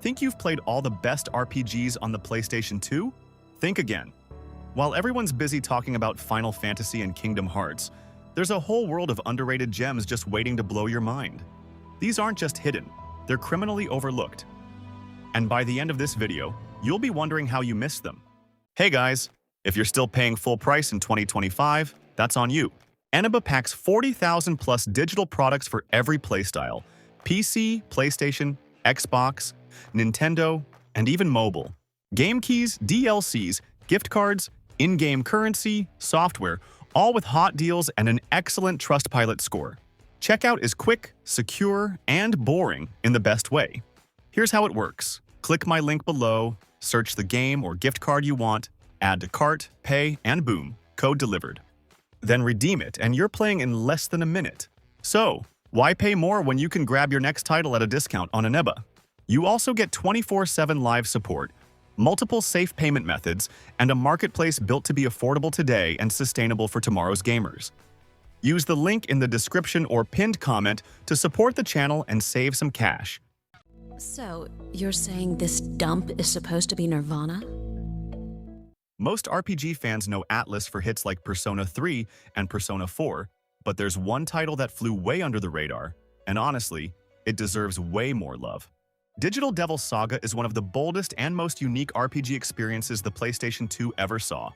Think you've played all the best RPGs on the PlayStation 2? Think again. While everyone's busy talking about Final Fantasy and Kingdom Hearts, there's a whole world of underrated gems just waiting to blow your mind. These aren't just hidden, they're criminally overlooked. And by the end of this video, you'll be wondering how you missed them. Hey guys, if you're still paying full price in 2025, that's on you. Eniba packs 40,000 plus digital products for every playstyle: PC, PlayStation, Xbox, Nintendo, and even mobile. Game keys, DLCs, gift cards, in-game currency, software, all with hot deals and an excellent Trustpilot score. Checkout is quick, secure, and boring in the best way. Here's how it works. Click my link below, search the game or gift card you want, add to cart, pay, and boom, code delivered. Then redeem it, and you're playing in less than a minute. So, why pay more when you can grab your next title at a discount on Eniba? You also get 24/7 live support, multiple safe payment methods, and a marketplace built to be affordable today and sustainable for tomorrow's gamers. Use the link in the description or pinned comment to support the channel and save some cash. So, you're saying this dump is supposed to be Nirvana? Most RPG fans know Atlas for hits like Persona 3 and Persona 4, but there's one title that flew way under the radar, and honestly, it deserves way more love. Digital Devil Saga is one of the boldest and most unique RPG experiences the PlayStation 2 ever saw.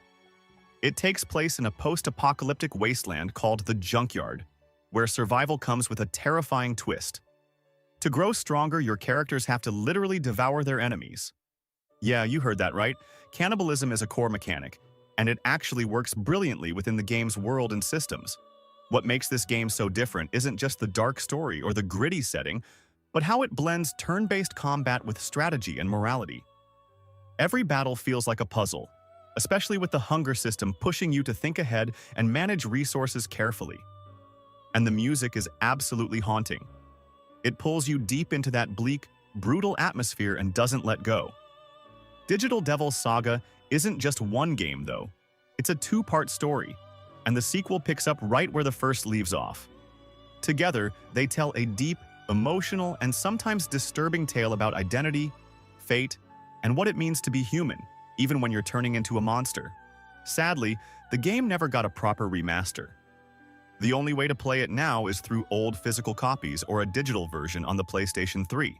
It takes place in a post-apocalyptic wasteland called the Junkyard, where survival comes with a terrifying twist. To grow stronger, your characters have to literally devour their enemies. Yeah, you heard that right. Cannibalism is a core mechanic, and it actually works brilliantly within the game's world and systems. What makes this game so different isn't just the dark story or the gritty setting, but how it blends turn-based combat with strategy and morality. Every battle feels like a puzzle, especially with the hunger system pushing you to think ahead and manage resources carefully. And the music is absolutely haunting. It pulls you deep into that bleak, brutal atmosphere and doesn't let go. Digital Devil Saga isn't just one game, though. It's a two-part story, and the sequel picks up right where the first leaves off. Together, they tell a deep, emotional, and sometimes disturbing tale about identity, fate, and what it means to be human, even when you're turning into a monster. Sadly, the game never got a proper remaster. The only way to play it now is through old physical copies or a digital version on the PlayStation 3.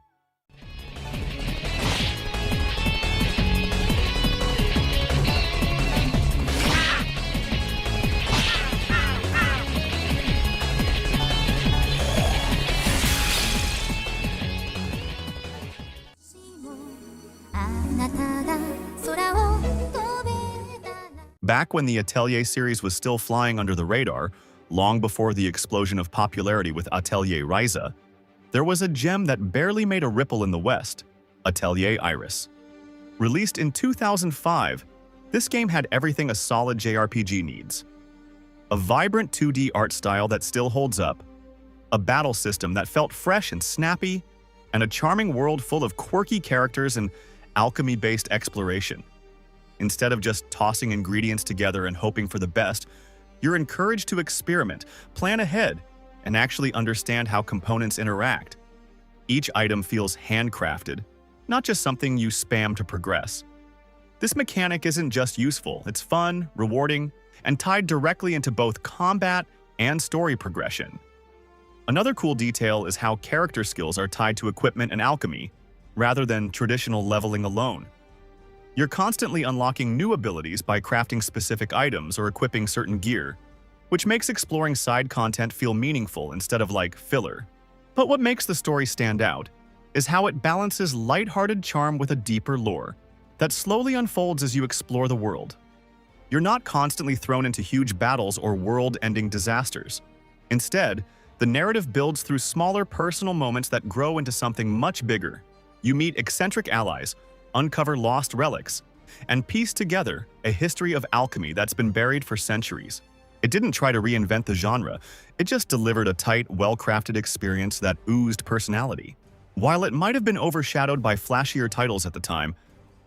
Back when the Atelier series was still flying under the radar, long before the explosion of popularity with Atelier Ryza, there was a gem that barely made a ripple in the West, Atelier Iris. Released in 2005, this game had everything a solid JRPG needs. A vibrant 2D art style that still holds up, a battle system that felt fresh and snappy, and a charming world full of quirky characters and alchemy-based exploration. Instead of just tossing ingredients together and hoping for the best, you're encouraged to experiment, plan ahead, and actually understand how components interact. Each item feels handcrafted, not just something you spam to progress. This mechanic isn't just useful, it's fun, rewarding, and tied directly into both combat and story progression. Another cool detail is how character skills are tied to equipment and alchemy, rather than traditional leveling alone. You're constantly unlocking new abilities by crafting specific items or equipping certain gear, which makes exploring side content feel meaningful instead of like filler. But what makes the story stand out is how it balances lighthearted charm with a deeper lore that slowly unfolds as you explore the world. You're not constantly thrown into huge battles or world-ending disasters. Instead, the narrative builds through smaller personal moments that grow into something much bigger. You meet eccentric allies, uncover lost relics, and piece together a history of alchemy that's been buried for centuries. It didn't try to reinvent the genre, it just delivered a tight, well-crafted experience that oozed personality. While it might have been overshadowed by flashier titles at the time,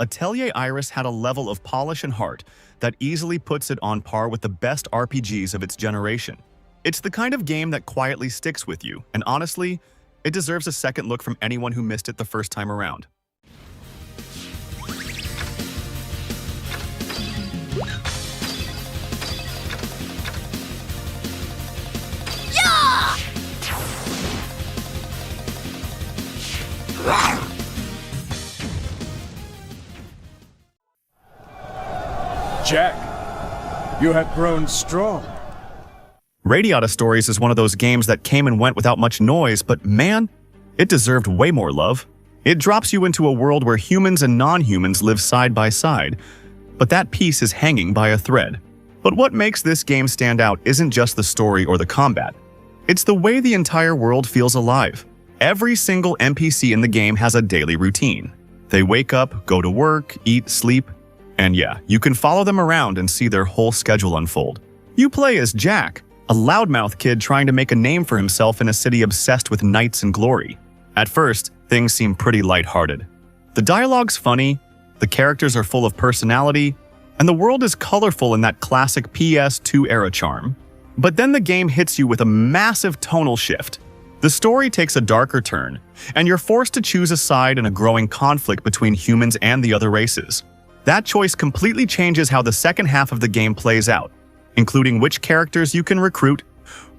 Atelier Iris had a level of polish and heart that easily puts it on par with the best RPGs of its generation. It's the kind of game that quietly sticks with you, and honestly, it deserves a second look from anyone who missed it the first time around. Jack, you have grown strong. Radiata Stories is one of those games that came and went without much noise, but man, it deserved way more love. It drops you into a world where humans and non-humans live side by side, but that piece is hanging by a thread. But what makes this game stand out isn't just the story or the combat. It's the way the entire world feels alive. Every single NPC in the game has a daily routine. They wake up, go to work, eat, sleep, and yeah, you can follow them around and see their whole schedule unfold. You play as Jack, a loudmouth kid trying to make a name for himself in a city obsessed with knights and glory. At first, things seem pretty lighthearted. The dialogue's funny, the characters are full of personality, and the world is colorful in that classic PS2 era charm. But then the game hits you with a massive tonal shift. The story takes a darker turn, and you're forced to choose a side in a growing conflict between humans and the other races. That choice completely changes how the second half of the game plays out, including which characters you can recruit,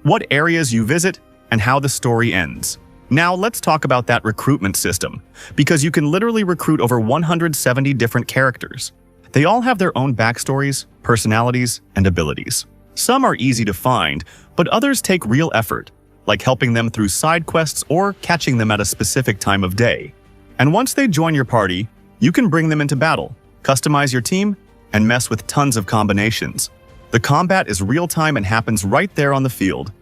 what areas you visit, and how the story ends. Now let's talk about that recruitment system, because you can literally recruit over 170 different characters. They all have their own backstories, personalities, and abilities. Some are easy to find, but others take real effort, like helping them through side quests or catching them at a specific time of day. And once they join your party, you can bring them into battle, customize your team, and mess with tons of combinations. The combat is real-time and happens right there on the field.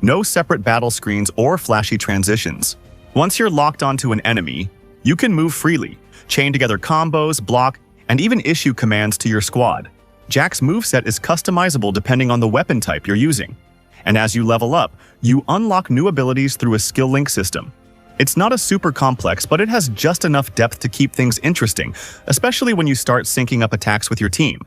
No separate battle screens or flashy transitions. Once you're locked onto an enemy, you can move freely, chain together combos, block, and even issue commands to your squad. Jack's moveset is customizable depending on the weapon type you're using. And as you level up, you unlock new abilities through a skill link system. It's not a super complex, but it has just enough depth to keep things interesting, especially when you start syncing up attacks with your team.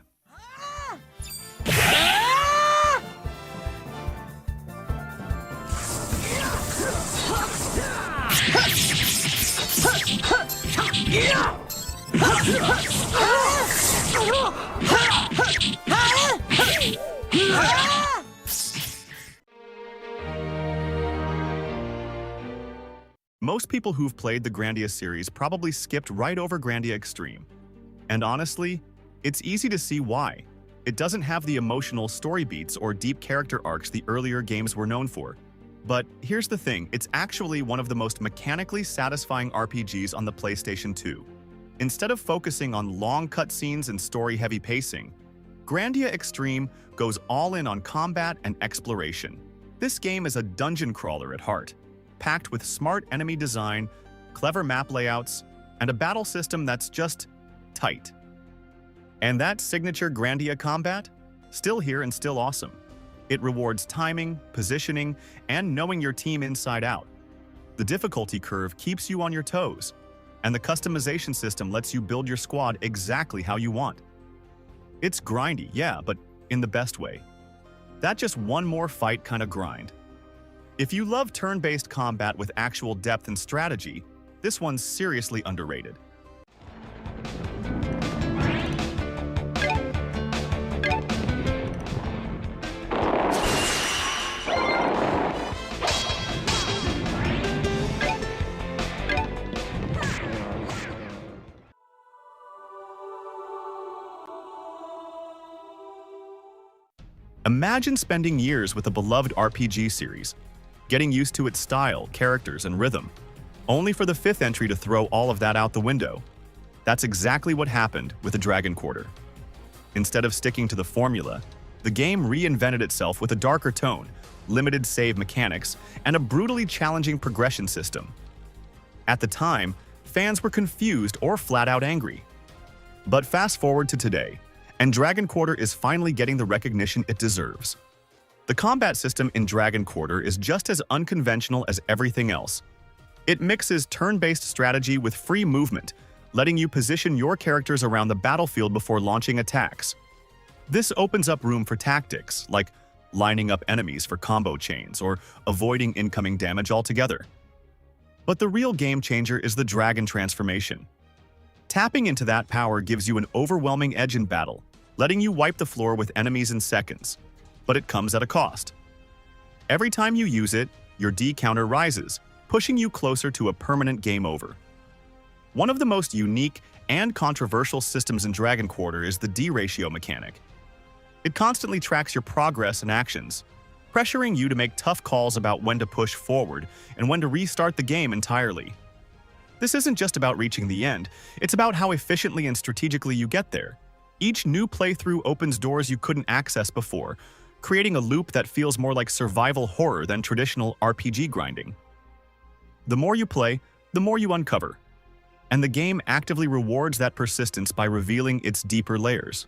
Most people who've played the Grandia series probably skipped right over Grandia Extreme. And honestly, it's easy to see why. It doesn't have the emotional story beats or deep character arcs the earlier games were known for. But here's the thing, it's actually one of the most mechanically satisfying RPGs on the PlayStation 2. Instead of focusing on long cutscenes and story-heavy pacing, Grandia Extreme goes all in on combat and exploration. This game is a dungeon crawler at heart, packed with smart enemy design, clever map layouts, and a battle system that's just tight. And that signature Grandia combat? Still here and still awesome. It rewards timing, positioning, and knowing your team inside out. The difficulty curve keeps you on your toes, and the customization system lets you build your squad exactly how you want. It's grindy, yeah, but in the best way. That's just one more fight kind of grind. If you love turn-based combat with actual depth and strategy, this one's seriously underrated. Imagine spending years with a beloved RPG series, getting used to its style, characters, and rhythm, only for the fifth entry to throw all of that out the window. That's exactly what happened with the Dragon Quarter. Instead of sticking to the formula, the game reinvented itself with a darker tone, limited save mechanics, and a brutally challenging progression system. At the time, fans were confused or flat out angry. But fast forward to today, and Dragon Quarter is finally getting the recognition it deserves. The combat system in Dragon Quarter is just as unconventional as everything else. It mixes turn-based strategy with free movement, letting you position your characters around the battlefield before launching attacks. This opens up room for tactics, like lining up enemies for combo chains or avoiding incoming damage altogether. But the real game changer is the Dragon Transformation. Tapping into that power gives you an overwhelming edge in battle, letting you wipe the floor with enemies in seconds. But it comes at a cost. Every time you use it, your D counter rises, pushing you closer to a permanent game over. One of the most unique and controversial systems in Dragon Quarter is the D ratio mechanic. It constantly tracks your progress and actions, pressuring you to make tough calls about when to push forward and when to restart the game entirely. This isn't just about reaching the end, it's about how efficiently and strategically you get there. Each new playthrough opens doors you couldn't access before, creating a loop that feels more like survival horror than traditional RPG grinding. The more you play, the more you uncover, and the game actively rewards that persistence by revealing its deeper layers.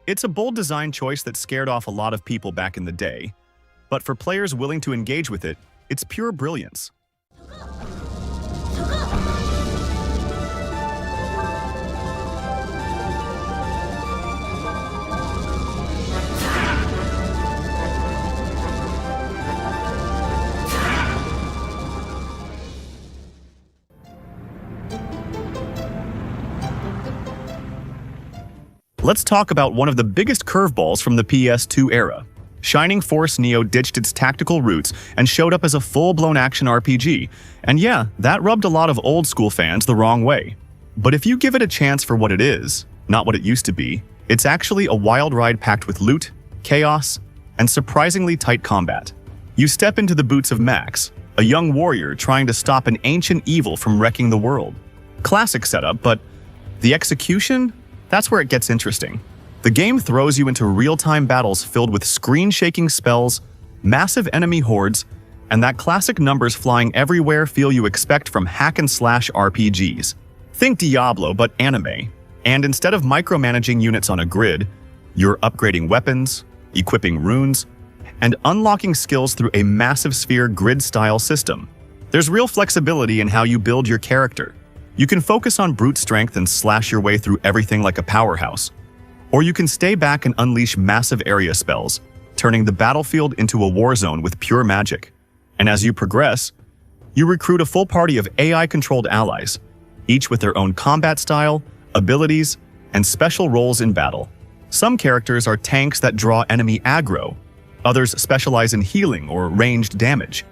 It's a bold design choice that scared off a lot of people back in the day, but for players willing to engage with it, it's pure brilliance. Let's talk about one of the biggest curveballs from the PS2 era. Shining Force Neo ditched its tactical roots and showed up as a full-blown action RPG, and yeah, that rubbed a lot of old-school fans the wrong way. But if you give it a chance for what it is, not what it used to be, it's actually a wild ride packed with loot, chaos, and surprisingly tight combat. You step into the boots of Max, a young warrior trying to stop an ancient evil from wrecking the world. Classic setup, but the execution? That's where it gets interesting. The game throws you into real-time battles filled with screen-shaking spells, massive enemy hordes, and that classic numbers flying everywhere feel you expect from hack-and-slash RPGs. Think Diablo, but anime. And instead of micromanaging units on a grid, you're upgrading weapons, equipping runes, and unlocking skills through a massive sphere grid-style system. There's real flexibility in how you build your character. You can focus on brute strength and slash your way through everything like a powerhouse. Or you can stay back and unleash massive area spells, turning the battlefield into a war zone with pure magic. And as you progress, you recruit a full party of AI-controlled allies, each with their own combat style, abilities, and special roles in battle. Some characters are tanks that draw enemy aggro, others specialize in healing or ranged damage,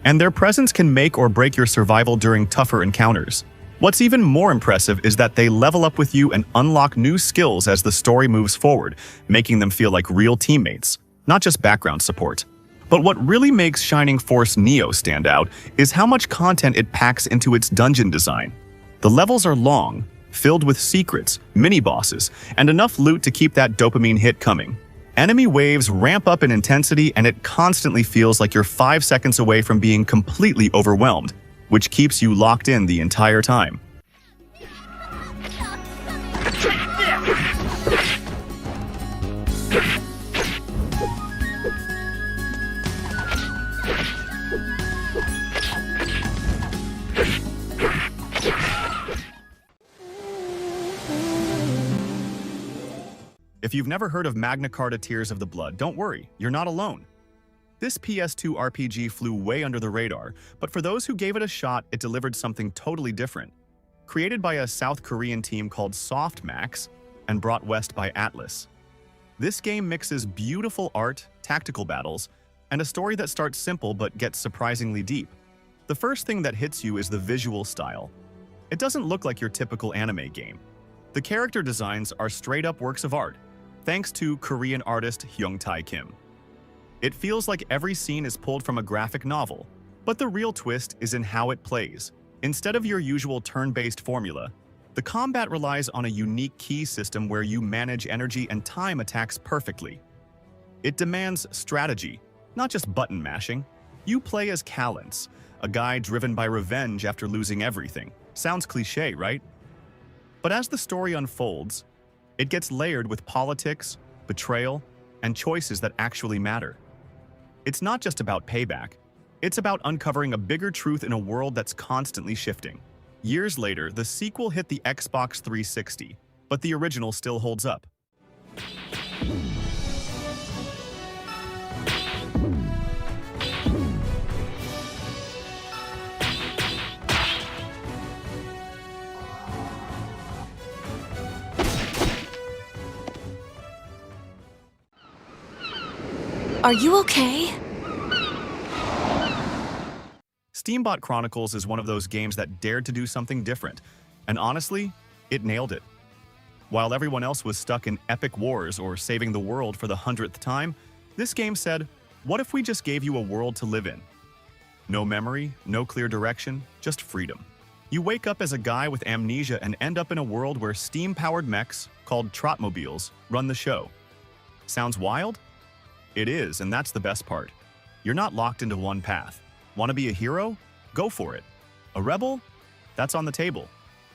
and their presence can make or break your survival during tougher encounters. What's even more impressive is that they level up with you and unlock new skills as the story moves forward, making them feel like real teammates, not just background support. But what really makes Shining Force Neo stand out is how much content it packs into its dungeon design. The levels are long, filled with secrets, mini-bosses, and enough loot to keep that dopamine hit coming. Enemy waves ramp up in intensity and it constantly feels like you're 5 seconds away from being completely overwhelmed, which keeps you locked in the entire time. If you've never heard of Magna Carta Tears of the Blood, don't worry, you're not alone. This PS2 RPG flew way under the radar, but for those who gave it a shot, it delivered something totally different. Created by a South Korean team called Softmax and brought west by Atlas. This game mixes beautiful art, tactical battles, and a story that starts simple but gets surprisingly deep. The first thing that hits you is the visual style. It doesn't look like your typical anime game. The character designs are straight-up works of art, thanks to Korean artist Hyung-tae Kim. It feels like every scene is pulled from a graphic novel, but the real twist is in how it plays. Instead of your usual turn-based formula, the combat relies on a unique key system where you manage energy and time attacks perfectly. It demands strategy, not just button mashing. You play as Callance, a guy driven by revenge after losing everything. Sounds cliché, right? But as the story unfolds, it gets layered with politics, betrayal, and choices that actually matter. It's not just about payback. It's about uncovering a bigger truth in a world that's constantly shifting. Years later, the sequel hit the Xbox 360, but the original still holds up. Are you okay? Steambot Chronicles is one of those games that dared to do something different, and honestly, it nailed it. While everyone else was stuck in epic wars or saving the world for the 100th time, this game said, what if we just gave you a world to live in? No memory, no clear direction, just freedom. You wake up as a guy with amnesia and end up in a world where steam-powered mechs, called trotmobiles, run the show. Sounds wild? It is, and that's the best part. You're not locked into one path. Want to be a hero? Go for it. A rebel? That's on the table.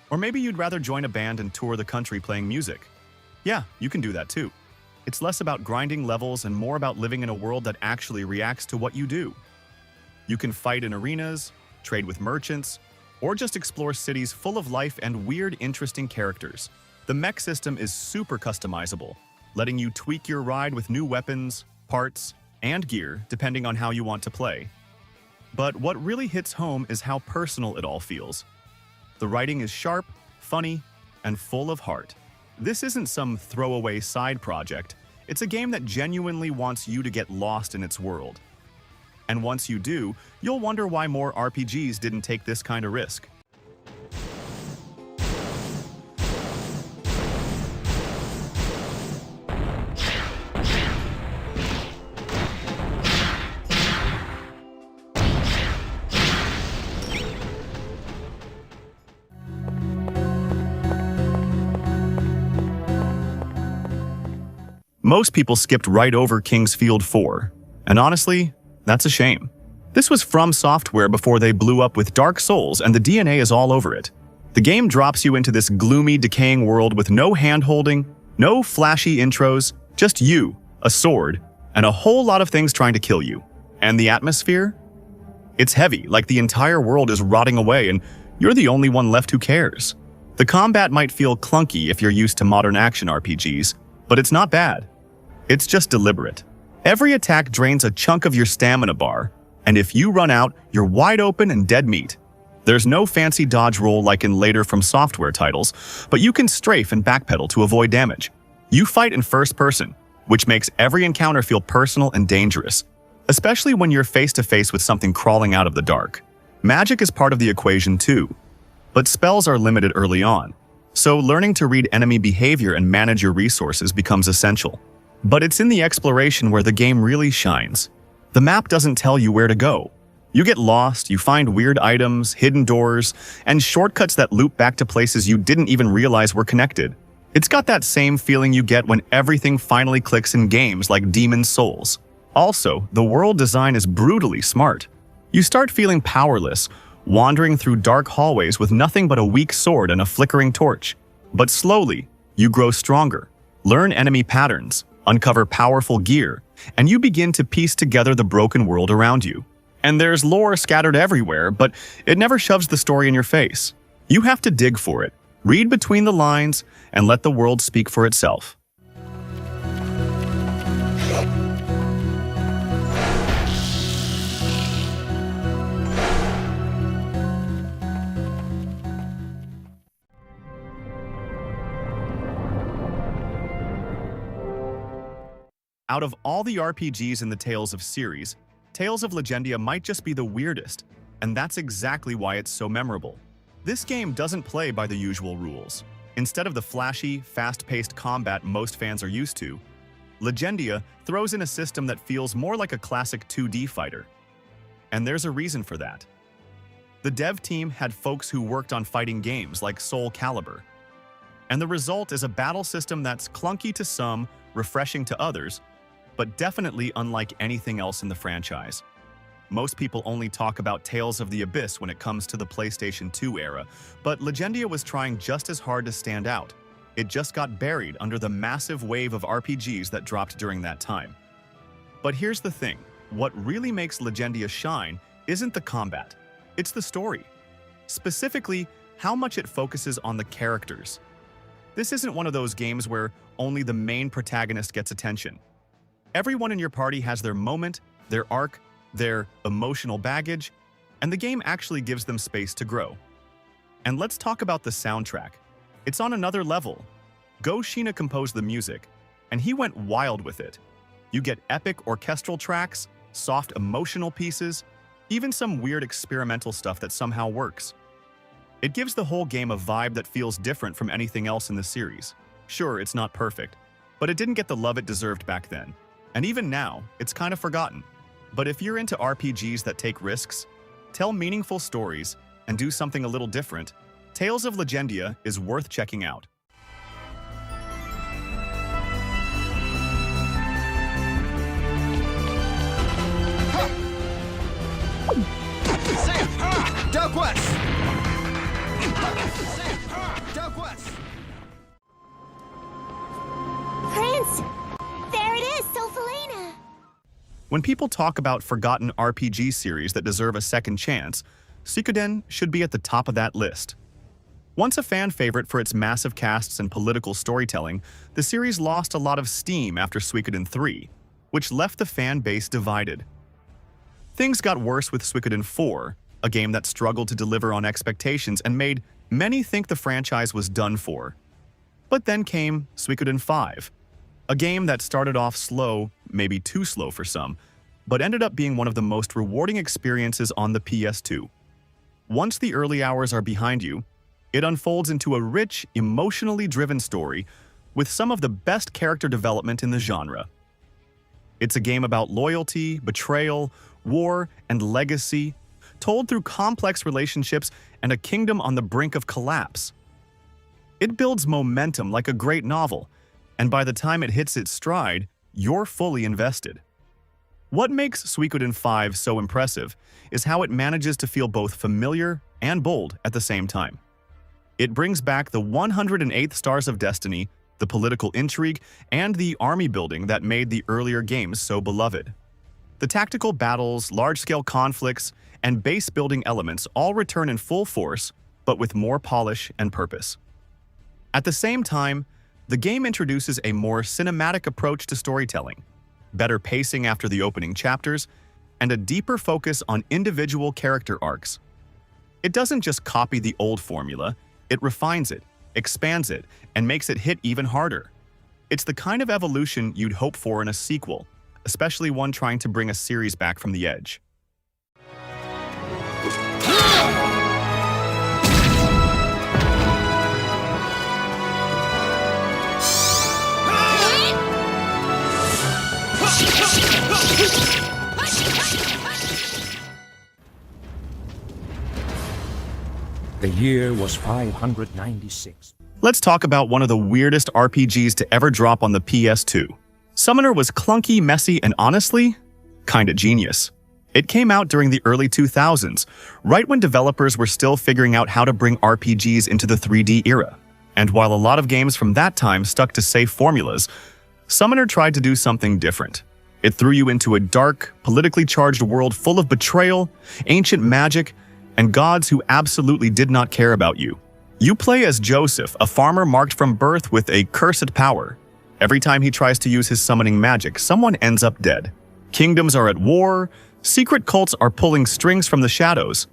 Or maybe you'd rather join a band and tour the country playing music. Yeah, you can do that too. It's less about grinding levels and more about living in a world that actually reacts to what you do. You can fight in arenas, trade with merchants, or just explore cities full of life and weird, interesting characters. The mech system is super customizable, letting you tweak your ride with new weapons, parts, and gear depending on how you want to play. But what really hits home is how personal it all feels. The writing is sharp, funny, and full of heart. This isn't some throwaway side project. It's a game that genuinely wants you to get lost in its world. And once you do, you'll wonder why more RPGs didn't take this kind of risk. Most people skipped right over King's Field 4, and honestly, that's a shame. This was From Software before they blew up with Dark Souls, and the DNA is all over it. The game drops you into this gloomy, decaying world with no hand-holding, no flashy intros, just you, a sword, and a whole lot of things trying to kill you. And the atmosphere? It's heavy, like the entire world is rotting away, and you're the only one left who cares. The combat might feel clunky if you're used to modern action RPGs, but it's not bad. It's just deliberate. Every attack drains a chunk of your stamina bar, and if you run out, you're wide open and dead meat. There's no fancy dodge roll like in later From Software titles, but you can strafe and backpedal to avoid damage. You fight in first person, which makes every encounter feel personal and dangerous, especially when you're face-to-face with something crawling out of the dark. Magic is part of the equation too, but spells are limited early on, so learning to read enemy behavior and manage your resources becomes essential. But it's in the exploration where the game really shines. The map doesn't tell you where to go. You get lost, you find weird items, hidden doors, and shortcuts that loop back to places you didn't even realize were connected. It's got that same feeling you get when everything finally clicks in games like Demon's Souls. Also, the world design is brutally smart. You start feeling powerless, wandering through dark hallways with nothing but a weak sword and a flickering torch. But slowly, you grow stronger, learn enemy patterns, uncover powerful gear, and you begin to piece together the broken world around you. And there's lore scattered everywhere, but it never shoves the story in your face. You have to dig for it, read between the lines, and let the world speak for itself. Out of all the RPGs in the Tales of series, Tales of Legendia might just be the weirdest, and that's exactly why it's so memorable. This game doesn't play by the usual rules. Instead of the flashy, fast-paced combat most fans are used to, Legendia throws in a system that feels more like a classic 2D fighter. And there's a reason for that. The dev team had folks who worked on fighting games like Soul Calibur. And the result is a battle system that's clunky to some, refreshing to others, but definitely unlike anything else in the franchise. Most people only talk about Tales of the Abyss when it comes to the PlayStation 2 era, but Legendia was trying just as hard to stand out. It just got buried under the massive wave of RPGs that dropped during that time. But here's the thing, what really makes Legendia shine isn't the combat, it's the story. Specifically, how much it focuses on the characters. This isn't one of those games where only the main protagonist gets attention. Everyone in your party has their moment, their arc, their emotional baggage, and the game actually gives them space to grow. And let's talk about the soundtrack. It's on another level. Go Shiina composed the music, and he went wild with it. You get epic orchestral tracks, soft emotional pieces, even some weird experimental stuff that somehow works. It gives the whole game a vibe that feels different from anything else in the series. Sure, it's not perfect, but it didn't get the love it deserved back then. And even now, it's kind of forgotten. But if you're into RPGs that take risks, tell meaningful stories, and do something a little different, Tales of Legendia is worth checking out. Prince! There it is, Solfelina! When people talk about forgotten RPG series that deserve a second chance, Suikoden should be at the top of that list. Once a fan favorite for its massive casts and political storytelling, the series lost a lot of steam after Suikoden 3, which left the fan base divided. Things got worse with Suikoden 4, a game that struggled to deliver on expectations and made many think the franchise was done for. But then came Suikoden 5, a game that started off slow, maybe too slow for some, but ended up being one of the most rewarding experiences on the PS2. Once the early hours are behind you, it unfolds into a rich, emotionally driven story with some of the best character development in the genre. It's a game about loyalty, betrayal, war, and legacy, told through complex relationships and a kingdom on the brink of collapse. It builds momentum like a great novel, and by the time it hits its stride, you're fully invested. What makes Suikoden 5 so impressive is how it manages to feel both familiar and bold at the same time. It brings back the 108th Stars of Destiny, the political intrigue, and the army building that made the earlier games so beloved. The tactical battles, large-scale conflicts, and base-building elements all return in full force, but with more polish and purpose. At the same time, the game introduces a more cinematic approach to storytelling, better pacing after the opening chapters, and a deeper focus on individual character arcs. It doesn't just copy the old formula, it refines it, expands it, and makes it hit even harder. It's the kind of evolution you'd hope for in a sequel, especially one trying to bring a series back from the edge. The year was 596. Let's talk about one of the weirdest RPGs to ever drop on the PS2. Summoner was clunky, messy, and honestly, kinda genius. It came out during the early 2000s, right when developers were still figuring out how to bring RPGs into the 3D era. And while a lot of games from that time stuck to safe formulas, Summoner tried to do something different. It threw you into a dark, politically charged world full of betrayal, ancient magic, and gods who absolutely did not care about you. You play as Joseph, a farmer marked from birth with a cursed power. Every time he tries to use his summoning magic, someone ends up dead. Kingdoms are at war, secret cults are pulling strings from the shadows,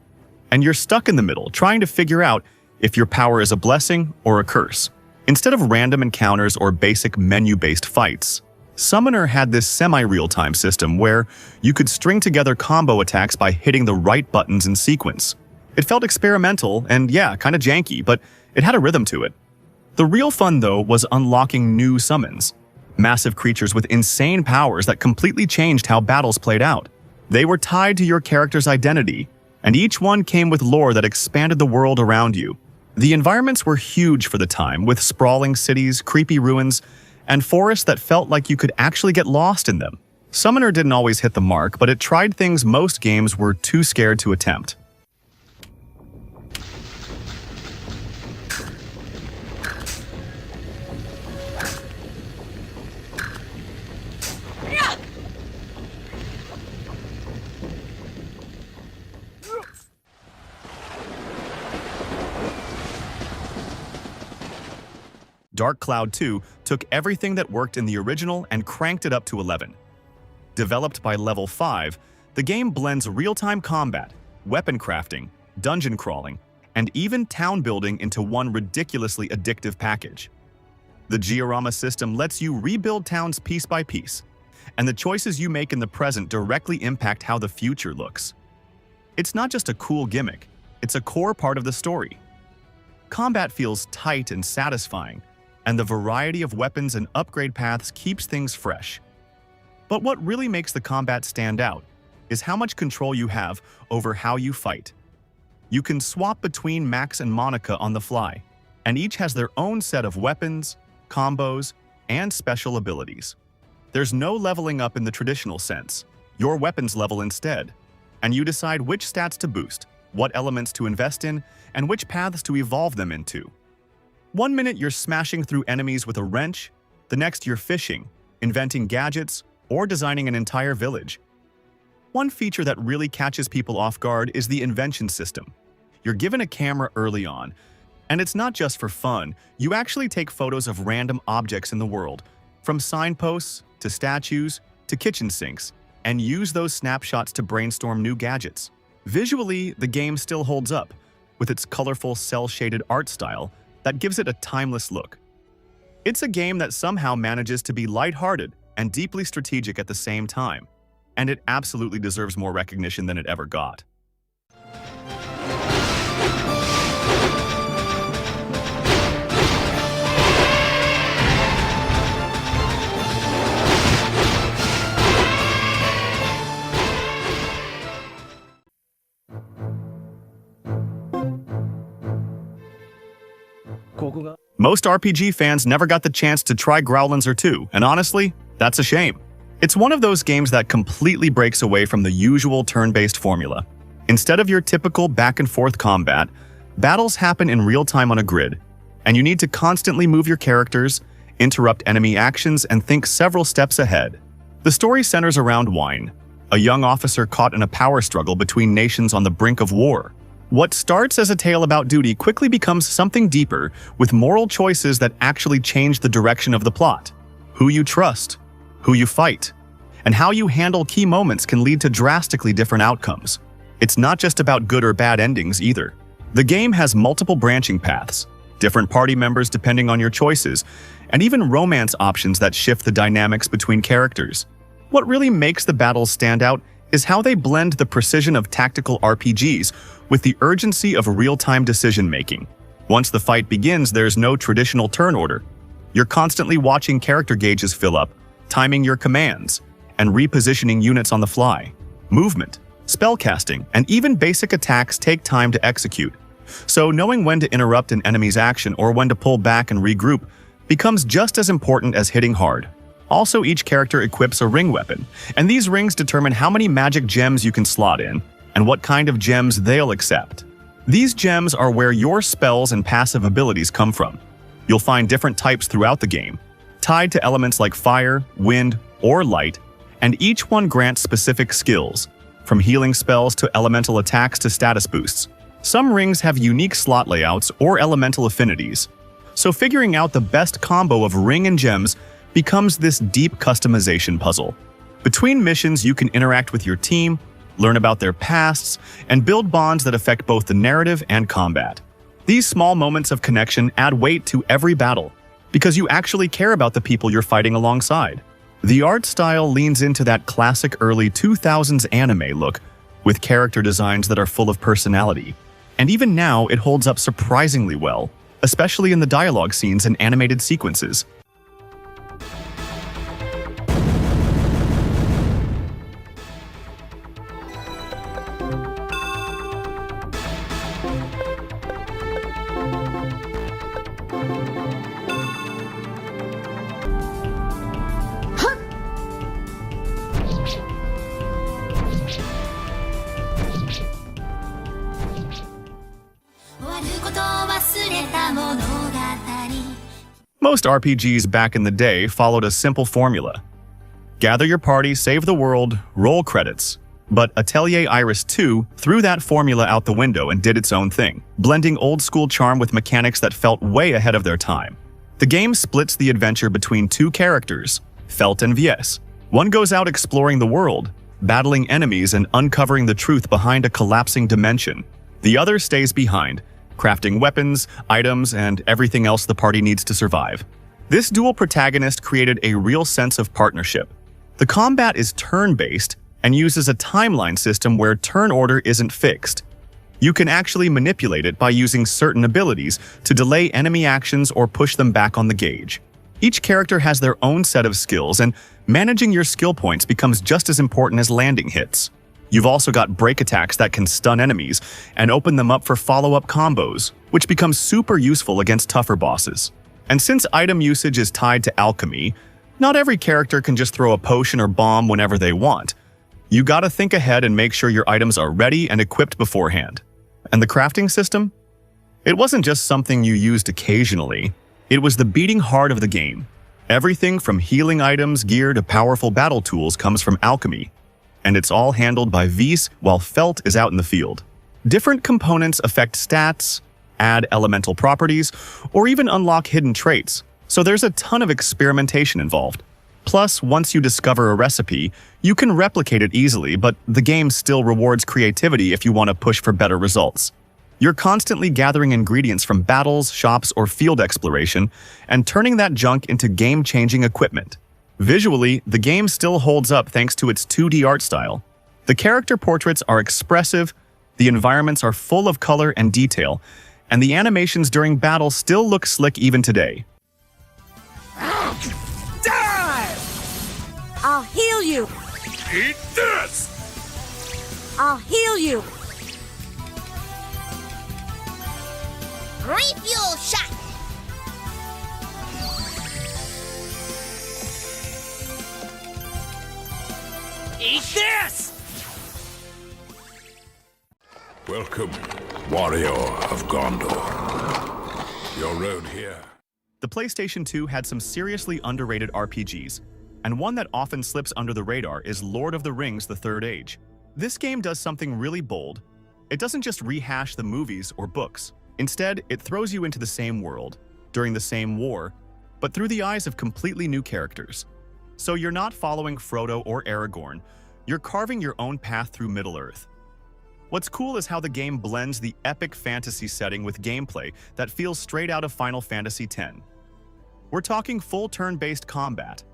and you're stuck in the middle trying to figure out if your power is a blessing or a curse. Instead of random encounters or basic menu-based fights, Summoner had this semi-real-time system where you could string together combo attacks by hitting the right buttons in sequence. It felt experimental and yeah, kinda janky, but it had a rhythm to it. The real fun though was unlocking new summons. Massive creatures with insane powers that completely changed how battles played out. They were tied to your character's identity, and each one came with lore that expanded the world around you. The environments were huge for the time, with sprawling cities, creepy ruins, and forests that felt like you could actually get lost in them. Summoner didn't always hit the mark, but it tried things most games were too scared to attempt. Dark Cloud 2 took everything that worked in the original and cranked it up to 11. Developed by Level 5, the game blends real-time combat, weapon crafting, dungeon crawling, and even town building into one ridiculously addictive package. The Georama system lets you rebuild towns piece by piece, and the choices you make in the present directly impact how the future looks. It's not just a cool gimmick, it's a core part of the story. Combat feels tight and satisfying, and the variety of weapons and upgrade paths keeps things fresh. But what really makes the combat stand out is how much control you have over how you fight. You can swap between Max and Monica on the fly, and each has their own set of weapons, combos, and special abilities. There's no leveling up in the traditional sense. Your weapons level instead, and you decide which stats to boost, what elements to invest in, and which paths to evolve them into. One minute you're smashing through enemies with a wrench, the next you're fishing, inventing gadgets, or designing an entire village. One feature that really catches people off guard is the invention system. You're given a camera early on, and it's not just for fun. You actually take photos of random objects in the world, from signposts to statues to kitchen sinks, and use those snapshots to brainstorm new gadgets. Visually, the game still holds up, with its colorful cel-shaded art style that gives it a timeless look. It's a game that somehow manages to be lighthearted and deeply strategic at the same time, and it absolutely deserves more recognition than it ever got. Most RPG fans never got the chance to try Growlancer 2, and honestly, that's a shame. It's one of those games that completely breaks away from the usual turn-based formula. Instead of your typical back-and-forth combat, battles happen in real time on a grid, and you need to constantly move your characters, interrupt enemy actions, and think several steps ahead. The story centers around Wine, a young officer caught in a power struggle between nations on the brink of war. What starts as a tale about duty quickly becomes something deeper, with moral choices that actually change the direction of the plot. Who you trust, who you fight, and how you handle key moments can lead to drastically different outcomes. It's not just about good or bad endings either. The game has multiple branching paths, different party members depending on your choices, and even romance options that shift the dynamics between characters. What really makes the battles stand out is how they blend the precision of tactical RPGs with the urgency of real-time decision-making. Once the fight begins, there's no traditional turn order. You're constantly watching character gauges fill up, timing your commands, and repositioning units on the fly. Movement, spellcasting, and even basic attacks take time to execute. So knowing when to interrupt an enemy's action or when to pull back and regroup becomes just as important as hitting hard. Also, each character equips a ring weapon, and these rings determine how many magic gems you can slot in and what kind of gems they'll accept. These gems are where your spells and passive abilities come from. You'll find different types throughout the game, tied to elements like fire, wind, or light, and each one grants specific skills, from healing spells to elemental attacks to status boosts. Some rings have unique slot layouts or elemental affinities, so figuring out the best combo of ring and gems becomes this deep customization puzzle. Between missions, you can interact with your team, learn about their pasts, and build bonds that affect both the narrative and combat. These small moments of connection add weight to every battle, because you actually care about the people you're fighting alongside. The art style leans into that classic early 2000s anime look, with character designs that are full of personality. And even now, it holds up surprisingly well, especially in the dialogue scenes and animated sequences. Most RPGs back in the day followed a simple formula. Gather your party, save the world, roll credits. But Atelier Iris 2 threw that formula out the window and did its own thing, blending old-school charm with mechanics that felt way ahead of their time. The game splits the adventure between two characters, Felt and Vies. One goes out exploring the world, battling enemies and uncovering the truth behind a collapsing dimension. The other stays behind, crafting weapons, items, and everything else the party needs to survive. This dual protagonist created a real sense of partnership, The combat is turn-based and uses a timeline system where turn order isn't fixed. You can actually manipulate it by using certain abilities to delay enemy actions or push them back on the gauge. Each character has their own set of skills, and managing your skill points becomes just as important as landing hits. You've also got break attacks that can stun enemies and open them up for follow-up combos, which becomes super useful against tougher bosses. And since item usage is tied to alchemy, not every character can just throw a potion or bomb whenever they want. You gotta think ahead and make sure your items are ready and equipped beforehand. And the crafting system? It wasn't just something you used occasionally. It was the beating heart of the game. Everything from healing items, gear, to powerful battle tools comes from alchemy, and it's all handled by Vise while Felt is out in the field. Different components affect stats, add elemental properties, or even unlock hidden traits, so there's a ton of experimentation involved. Plus, once you discover a recipe, you can replicate it easily, but the game still rewards creativity if you want to push for better results. You're constantly gathering ingredients from battles, shops, or field exploration, and turning that junk into game-changing equipment. Visually, the game still holds up thanks to its 2D art style. The character portraits are expressive, the environments are full of color and detail, and the animations during battle still look slick even today. I'll heal you! Eat this! I'll heal you! Refuel shot! Eat this! Welcome, warrior of Gondor. Your road here. The PlayStation 2 had some seriously underrated RPGs, and one that often slips under the radar is Lord of the Rings: The Third Age. This game does something really bold. It doesn't just rehash the movies or books. Instead, it throws you into the same world, during the same war, but through the eyes of completely new characters. So you're not following Frodo or Aragorn, you're carving your own path through Middle-earth. What's cool is how the game blends the epic fantasy setting with gameplay that feels straight out of Final Fantasy X. We're talking full turn-based combat,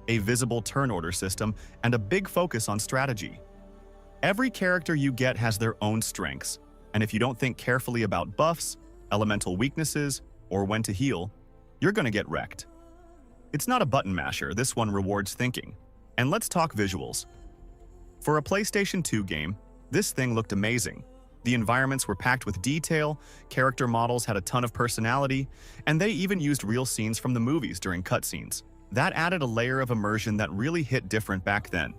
a visible turn order system, and a big focus on strategy. Every character you get has their own strengths, and if you don't think carefully about buffs, elemental weaknesses, or when to heal, you're gonna get wrecked. It's not a button masher, this one rewards thinking. And let's talk visuals. For a PlayStation 2 game, this thing looked amazing. The environments were packed with detail, character models had a ton of personality, and they even used real scenes from the movies during cutscenes. That added a layer of immersion that really hit different back then.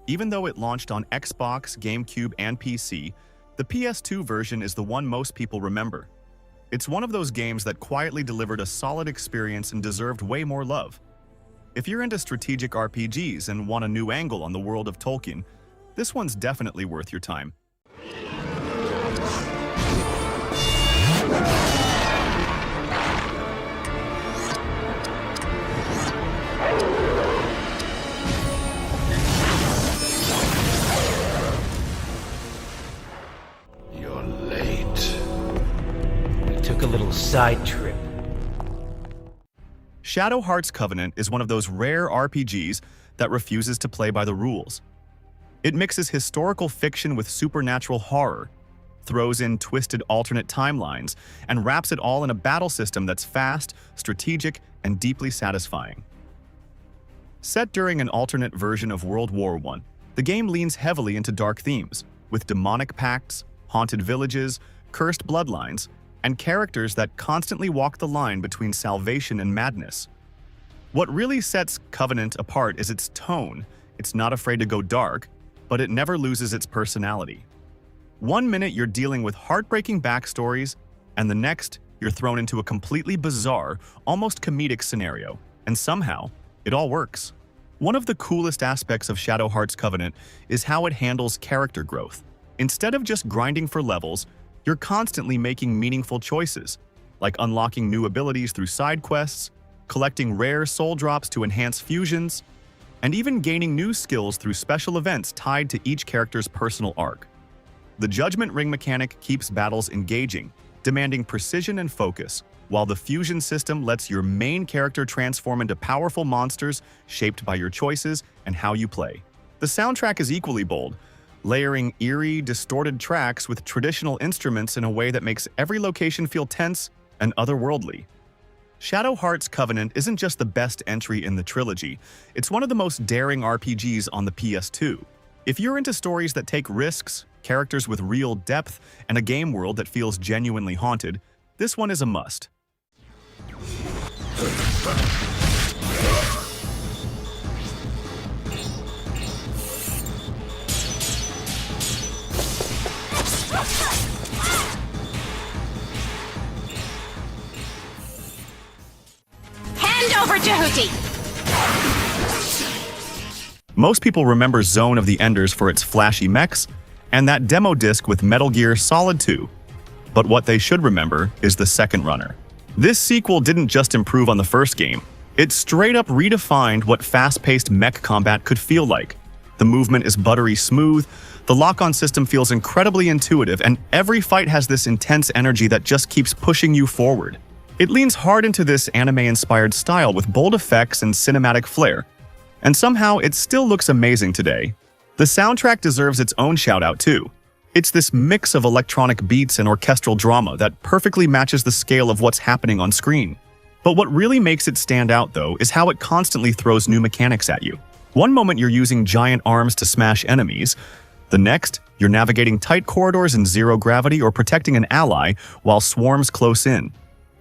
Even though it launched on Xbox, GameCube, and PC, the PS2 version is the one most people remember. It's one of those games that quietly delivered a solid experience and deserved way more love. If you're into strategic RPGs and want a new angle on the world of Tolkien, this one's definitely worth your time. You're late. We took a little side trip. Shadow Hearts Covenant is one of those rare RPGs that refuses to play by the rules. It mixes historical fiction with supernatural horror, throws in twisted alternate timelines, and wraps it all in a battle system that's fast, strategic, and deeply satisfying. Set during an alternate version of World War I, the game leans heavily into dark themes, with demonic pacts, haunted villages, cursed bloodlines, and characters that constantly walk the line between salvation and madness. What really sets Covenant apart is its tone. It's not afraid to go dark, but it never loses its personality. One minute you're dealing with heartbreaking backstories, and the next you're thrown into a completely bizarre, almost comedic scenario, and somehow it all works. One of the coolest aspects of Shadow Hearts Covenant is how it handles character growth. Instead of just grinding for levels, you're constantly making meaningful choices, like unlocking new abilities through side quests, collecting rare soul drops to enhance fusions, and even gaining new skills through special events tied to each character's personal arc. The Judgment Ring mechanic keeps battles engaging, demanding precision and focus, while the fusion system lets your main character transform into powerful monsters shaped by your choices and how you play. The soundtrack is equally bold, layering eerie, distorted tracks with traditional instruments in a way that makes every location feel tense and otherworldly. Shadow Heart's Covenant isn't just the best entry in the trilogy, it's one of the most daring RPGs on the PS2. If you're into stories that take risks, characters with real depth, and a game world that feels genuinely haunted, this one is a must. Hand over to Hootie! Most people remember Zone of the Enders for its flashy mechs, and that demo disc with Metal Gear Solid 2. But what they should remember is the second runner. This sequel didn't just improve on the first game, it straight up redefined what fast-paced mech combat could feel like. The movement is buttery smooth, the lock-on system feels incredibly intuitive, and every fight has this intense energy that just keeps pushing you forward. It leans hard into this anime-inspired style with bold effects and cinematic flair, and somehow it still looks amazing today. The soundtrack deserves its own shout-out too. It's this mix of electronic beats and orchestral drama that perfectly matches the scale of what's happening on screen. But what really makes it stand out, though, is how it constantly throws new mechanics at you. One moment you're using giant arms to smash enemies, the next, you're navigating tight corridors in zero gravity or protecting an ally while swarms close in.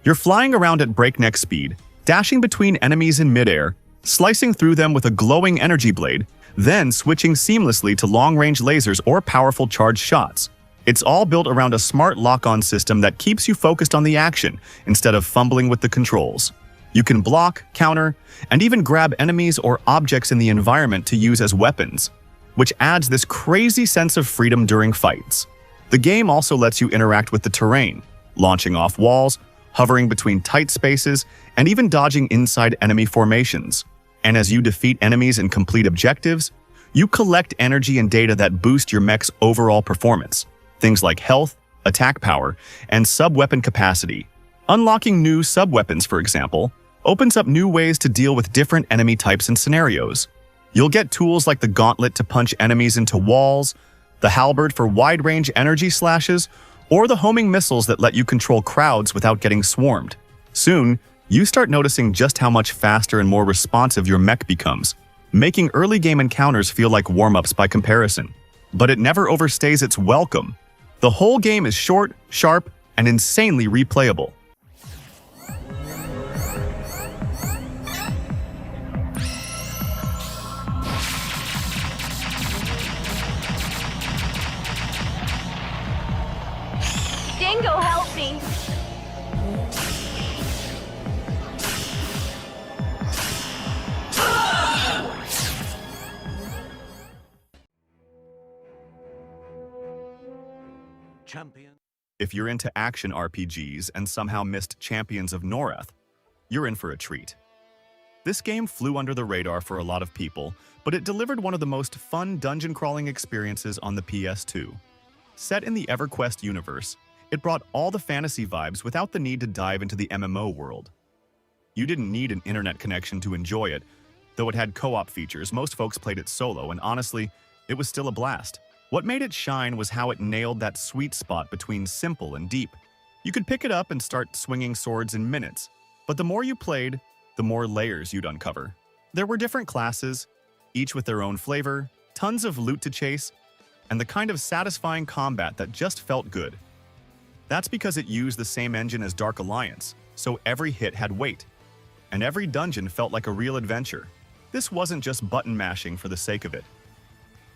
You're flying around at breakneck speed, dashing between enemies in midair, slicing through them with a glowing energy blade, then switching seamlessly to long-range lasers or powerful charged shots. It's all built around a smart lock-on system that keeps you focused on the action instead of fumbling with the controls. You can block, counter, and even grab enemies or objects in the environment to use as weapons, which adds this crazy sense of freedom during fights. The game also lets you interact with the terrain, launching off walls, hovering between tight spaces, and even dodging inside enemy formations. And as you defeat enemies and complete objectives, you collect energy and data that boost your mech's overall performance. Things like health, attack power, and sub-weapon capacity. Unlocking new sub-weapons, for example, opens up new ways to deal with different enemy types and scenarios. You'll get tools like the gauntlet to punch enemies into walls, the halberd for wide-range energy slashes, or the homing missiles that let you control crowds without getting swarmed. Soon, you start noticing just how much faster and more responsive your mech becomes, making early game encounters feel like warm-ups by comparison. But it never overstays its welcome. The whole game is short, sharp, and insanely replayable. Dingo, help me! If you're into action RPGs and somehow missed Champions of Noreth, you're in for a treat. This game flew under the radar for a lot of people, but it delivered one of the most fun dungeon-crawling experiences on the PS2. Set in the EverQuest universe, it brought all the fantasy vibes without the need to dive into the MMO world. You didn't need an internet connection to enjoy it. Though it had co-op features, most folks played it solo, and honestly, it was still a blast. What made it shine was how it nailed that sweet spot between simple and deep. You could pick it up and start swinging swords in minutes, but the more you played, the more layers you'd uncover. There were different classes, each with their own flavor, tons of loot to chase, and the kind of satisfying combat that just felt good. That's because it used the same engine as Dark Alliance, so every hit had weight, and every dungeon felt like a real adventure. This wasn't just button mashing for the sake of it.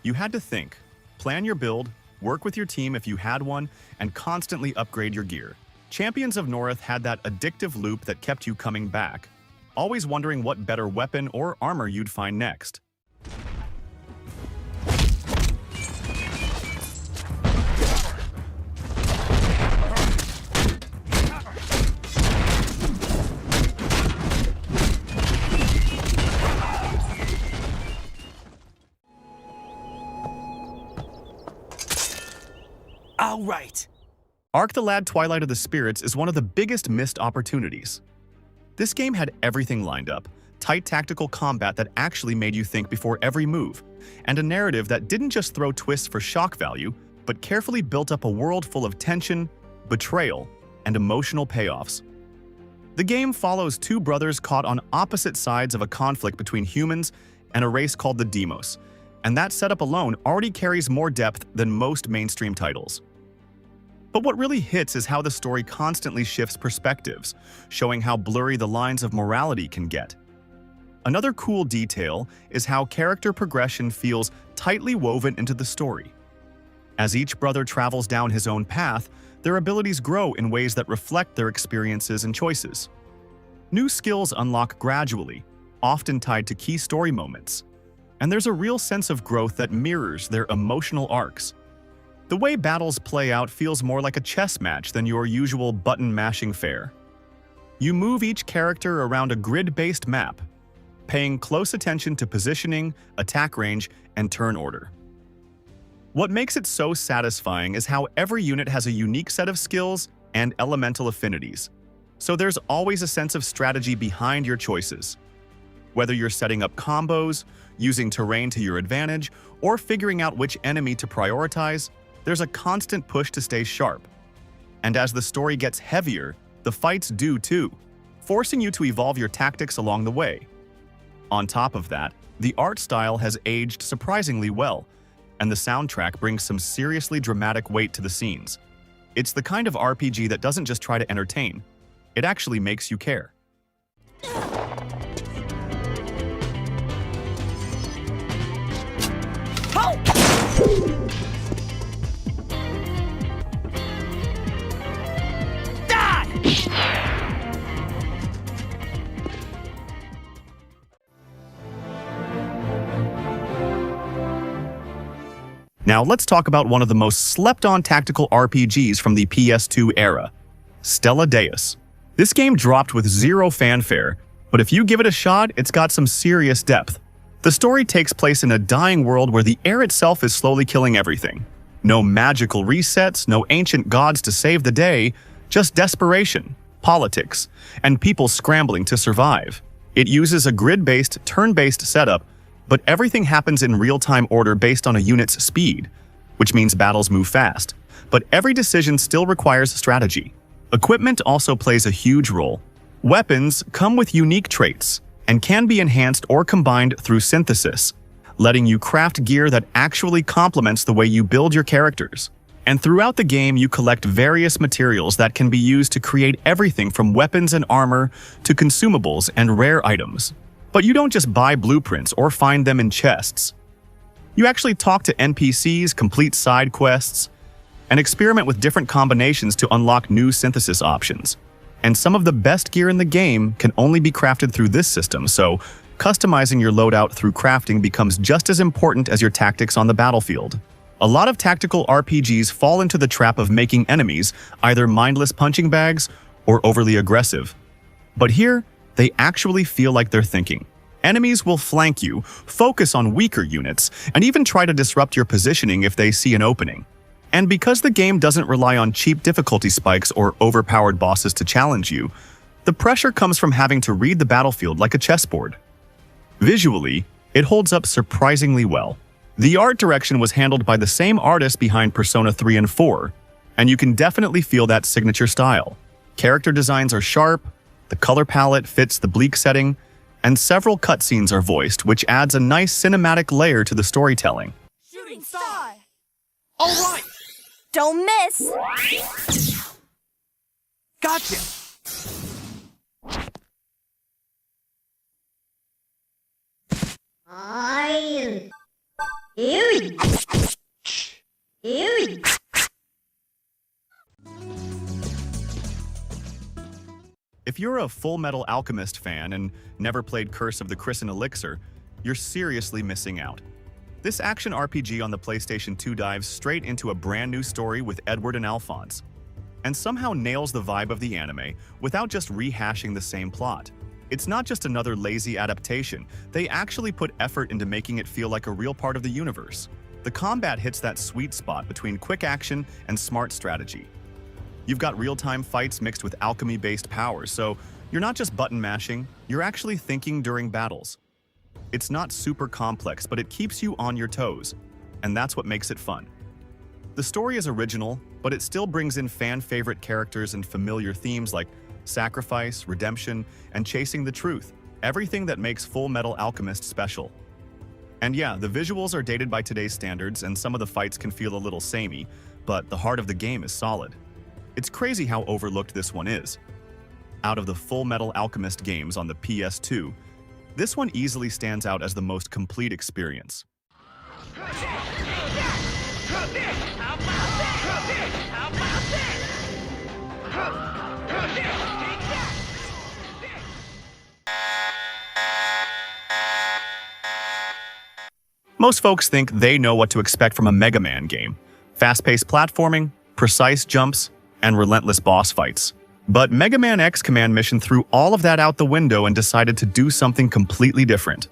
You had to think, plan your build, work with your team if you had one, and constantly upgrade your gear. Champions of Noreth had that addictive loop that kept you coming back, always wondering what better weapon or armor you'd find next. All right. Arc the Lad Twilight of the Spirits is one of the biggest missed opportunities. This game had everything lined up, tight tactical combat that actually made you think before every move, and a narrative that didn't just throw twists for shock value, but carefully built up a world full of tension, betrayal, and emotional payoffs. The game follows two brothers caught on opposite sides of a conflict between humans and a race called the Demos, and that setup alone already carries more depth than most mainstream titles. But what really hits is how the story constantly shifts perspectives, showing how blurry the lines of morality can get. Another cool detail is how character progression feels tightly woven into the story. As each brother travels down his own path, their abilities grow in ways that reflect their experiences and choices. New skills unlock gradually, often tied to key story moments, and there's a real sense of growth that mirrors their emotional arcs. The way battles play out feels more like a chess match than your usual button-mashing fare. You move each character around a grid-based map, paying close attention to positioning, attack range, and turn order. What makes it so satisfying is how every unit has a unique set of skills and elemental affinities, so there's always a sense of strategy behind your choices. Whether you're setting up combos, using terrain to your advantage, or figuring out which enemy to prioritize, there's a constant push to stay sharp. And as the story gets heavier, the fights do too, forcing you to evolve your tactics along the way. On top of that, the art style has aged surprisingly well, and the soundtrack brings some seriously dramatic weight to the scenes. It's the kind of RPG that doesn't just try to entertain, it actually makes you care. Now let's talk about one of the most slept-on tactical RPGs from the PS2 era, Stella Deus. This game dropped with zero fanfare, but if you give it a shot, it's got some serious depth. The story takes place in a dying world where the air itself is slowly killing everything. No magical resets, no ancient gods to save the day, just desperation, politics, and people scrambling to survive. It uses a grid-based, turn-based setup, but everything happens in real-time order based on a unit's speed, which means battles move fast. But every decision still requires strategy. Equipment also plays a huge role. Weapons come with unique traits and can be enhanced or combined through synthesis, letting you craft gear that actually complements the way you build your characters. And throughout the game, you collect various materials that can be used to create everything from weapons and armor to consumables and rare items. But you don't just buy blueprints or find them in chests. You actually talk to NPCs, complete side quests, and experiment with different combinations to unlock new synthesis options. And some of the best gear in the game can only be crafted through this system, so customizing your loadout through crafting becomes just as important as your tactics on the battlefield. A lot of tactical RPGs fall into the trap of making enemies either mindless punching bags or overly aggressive. But here, they actually feel like they're thinking. Enemies will flank you, focus on weaker units, and even try to disrupt your positioning if they see an opening. And because the game doesn't rely on cheap difficulty spikes or overpowered bosses to challenge you, the pressure comes from having to read the battlefield like a chessboard. Visually, it holds up surprisingly well. The art direction was handled by the same artist behind Persona 3 and 4, and you can definitely feel that signature style. Character designs are sharp, the color palette fits the bleak setting, and several cutscenes are voiced, which adds a nice cinematic layer to the storytelling. Shooting star! All right, Don't miss! gotcha. If you're a Full Metal Alchemist fan and never played Curse of the Crimson Elixir, you're seriously missing out. This action RPG on the PlayStation 2 dives straight into a brand new story with Edward and Alphonse, and somehow nails the vibe of the anime without just rehashing the same plot. It's not just another lazy adaptation, they actually put effort into making it feel like a real part of the universe. The combat hits that sweet spot between quick action and smart strategy. You've got real-time fights mixed with alchemy-based powers, so you're not just button mashing, you're actually thinking during battles. It's not super complex, but it keeps you on your toes, and that's what makes it fun. The story is original, but it still brings in fan-favorite characters and familiar themes like sacrifice, redemption, and chasing the truth, everything that makes Full Metal Alchemist special. And yeah, the visuals are dated by today's standards, and some of the fights can feel a little samey, but the heart of the game is solid. It's crazy how overlooked this one is. Out of the Full Metal Alchemist games on the PS2, this one easily stands out as the most complete experience. Most folks think they know what to expect from a Mega Man game. Fast-paced platforming, precise jumps, and relentless boss fights. But Mega Man X Command Mission threw all of that out the window and decided to do something completely different.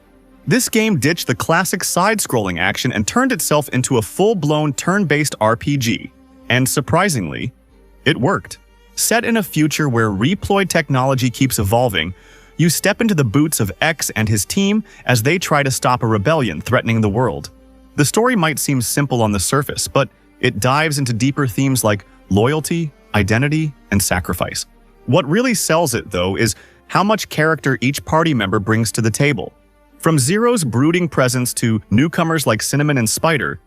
This game ditched the classic side-scrolling action and turned itself into a full-blown turn-based RPG. And surprisingly, it worked. Set in a future where reploid technology keeps evolving, you step into the boots of X and his team as they try to stop a rebellion threatening the world. The story might seem simple on the surface, but it dives into deeper themes like loyalty, identity, and sacrifice. What really sells it, though, is how much character each party member brings to the table. From Zero's brooding presence to newcomers like Cinnamon and Spider,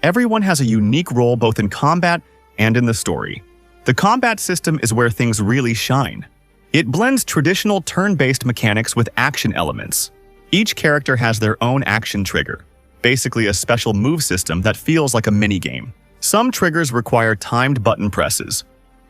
everyone has a unique role both in combat and in the story. The combat system is where things really shine. It blends traditional turn-based mechanics with action elements. Each character has their own action trigger, basically a special move system that feels like a minigame. Some triggers require timed button presses.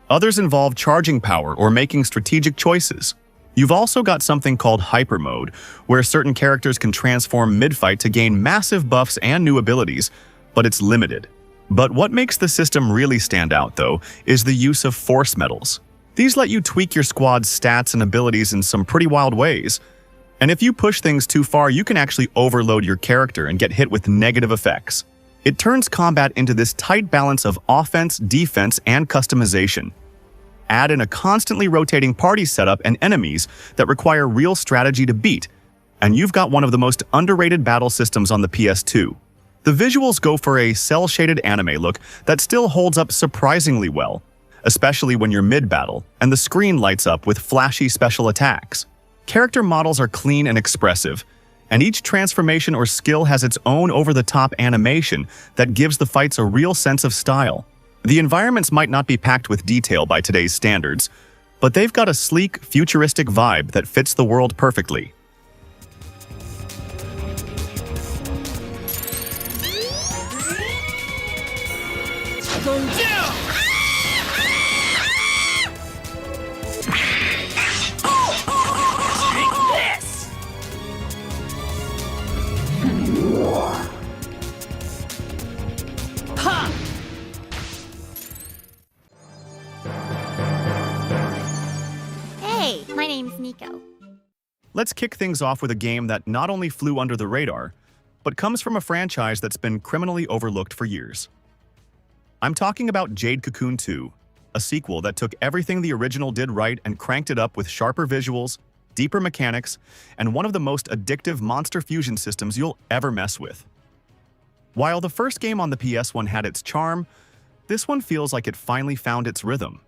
Others involve charging power or making strategic choices. You've also got something called Hyper Mode, where certain characters can transform mid-fight to gain massive buffs and new abilities, but it's limited. But what makes the system really stand out, though, is the use of force medals. These let you tweak your squad's stats and abilities in some pretty wild ways. And if you push things too far, you can actually overload your character and get hit with negative effects. It turns combat into this tight balance of offense, defense, and customization. Add in a constantly rotating party setup and enemies that require real strategy to beat, and you've got one of the most underrated battle systems on the PS2. The visuals go for a cel-shaded anime look that still holds up surprisingly well, especially when you're mid-battle and the screen lights up with flashy special attacks. Character models are clean and expressive, and each transformation or skill has its own over-the-top animation that gives the fights a real sense of style. The environments might not be packed with detail by today's standards, but they've got a sleek, futuristic vibe that fits the world perfectly. Go down! Hey, my name's Nico. Let's kick things off with a game that not only flew under the radar, but comes from a franchise that's been criminally overlooked for years. I'm talking about Jade Cocoon 2, a sequel that took everything the original did right and cranked it up with sharper visuals, deeper mechanics, and one of the most addictive monster fusion systems you'll ever mess with. While the first game on the PS1 had its charm, this one feels like it finally found its rhythm.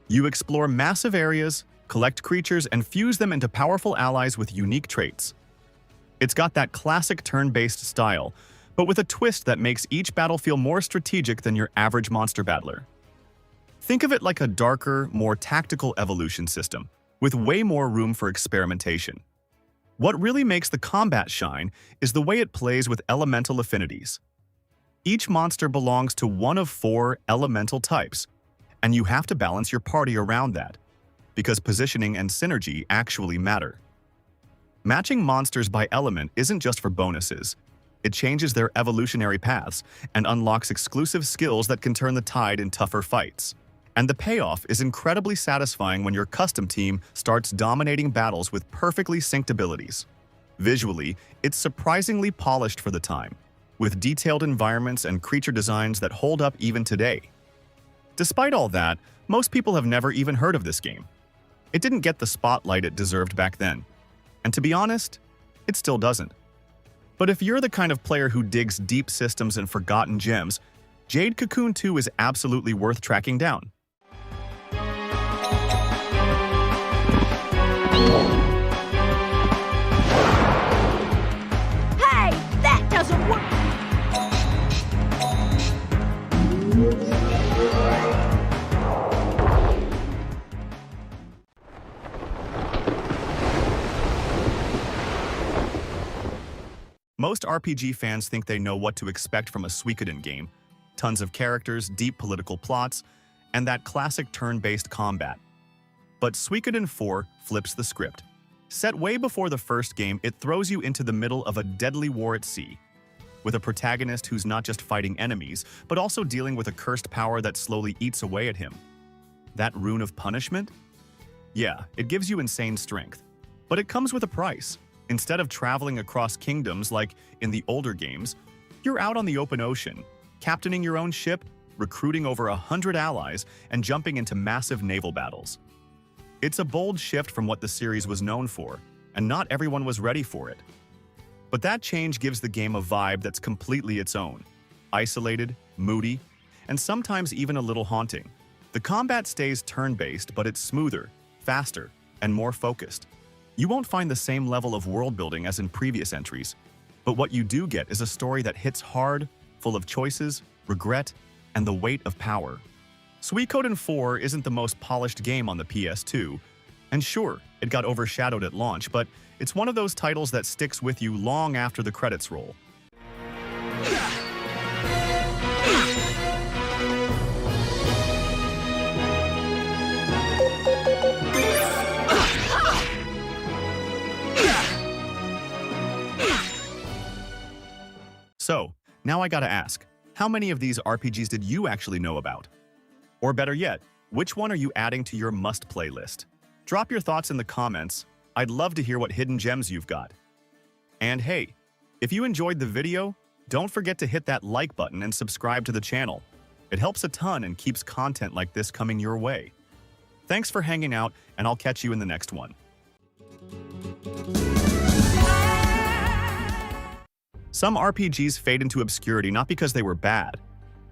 You explore massive areas, collect creatures, and fuse them into powerful allies with unique traits. It's got that classic turn-based style, but with a twist that makes each battle feel more strategic than your average monster battler. Think of it like a darker, more tactical evolution system, with way more room for experimentation. What really makes the combat shine is the way it plays with elemental affinities. Each monster belongs to one of 4 elemental types, and you have to balance your party around that, because positioning and synergy actually matter. Matching monsters by element isn't just for bonuses. It changes their evolutionary paths and unlocks exclusive skills that can turn the tide in tougher fights. And the payoff is incredibly satisfying when your custom team starts dominating battles with perfectly synced abilities. Visually, it's surprisingly polished for the time, with detailed environments and creature designs that hold up even today. Despite all that, Most people have never even heard of this game. It didn't get the spotlight it deserved back then. And to be honest, it still doesn't. But if you're the kind of player who digs deep systems and forgotten gems, Jade Cocoon 2 is absolutely worth tracking down. Hey, that doesn't work! Most RPG fans think they know what to expect from a Suikoden game. Tons of characters, deep political plots, and that classic turn-based combat. But Suikoden 4 flips the script. Set way before the first game, it throws you into the middle of a deadly war at sea, with a protagonist who's not just fighting enemies, but also dealing with a cursed power that slowly eats away at him. That rune of punishment? Yeah, it gives you insane strength, but it comes with a price. Instead of traveling across kingdoms like in the older games, you're out on the open ocean, captaining your own ship, recruiting over 100 allies, and jumping into massive naval battles. It's a bold shift from what the series was known for, and not everyone was ready for it. But that change gives the game a vibe that's completely its own. Isolated, moody, and sometimes even a little haunting. The combat stays turn-based, but it's smoother, faster, and more focused. You won't find the same level of world-building as in previous entries, but what you do get is a story that hits hard, full of choices, regret, and the weight of power. Suikoden 4 isn't the most polished game on the PS2, and sure, it got overshadowed at launch, but it's one of those titles that sticks with you long after the credits roll. So, now I gotta ask, how many of these RPGs did you actually know about? Or better yet, which one are you adding to your must-play list? Drop your thoughts in the comments. I'd love to hear what hidden gems you've got. And hey, if you enjoyed the video, don't forget to hit that like button and subscribe to the channel. It helps a ton and keeps content like this coming your way. Thanks for hanging out, and I'll catch you in the next one. Some RPGs fade into obscurity not because they were bad,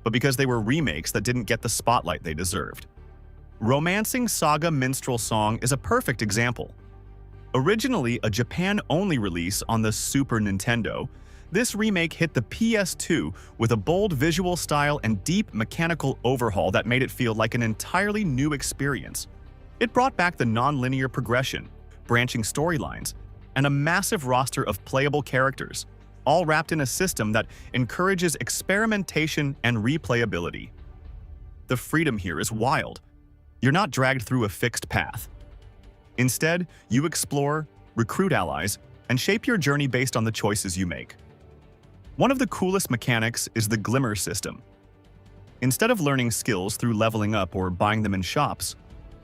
but because they were remakes that didn't get the spotlight they deserved. Romancing Saga Minstrel Song is a perfect example. Originally a Japan-only release on the Super Nintendo, this remake hit the PS2 with a bold visual style and deep mechanical overhaul that made it feel like an entirely new experience. It brought back the non-linear progression, branching storylines, and a massive roster of playable characters, all wrapped in a system that encourages experimentation and replayability. The freedom here is wild. You're not dragged through a fixed path. Instead, you explore, recruit allies, and shape your journey based on the choices you make. One of the coolest mechanics is the Glimmer system. Instead of learning skills through leveling up or buying them in shops,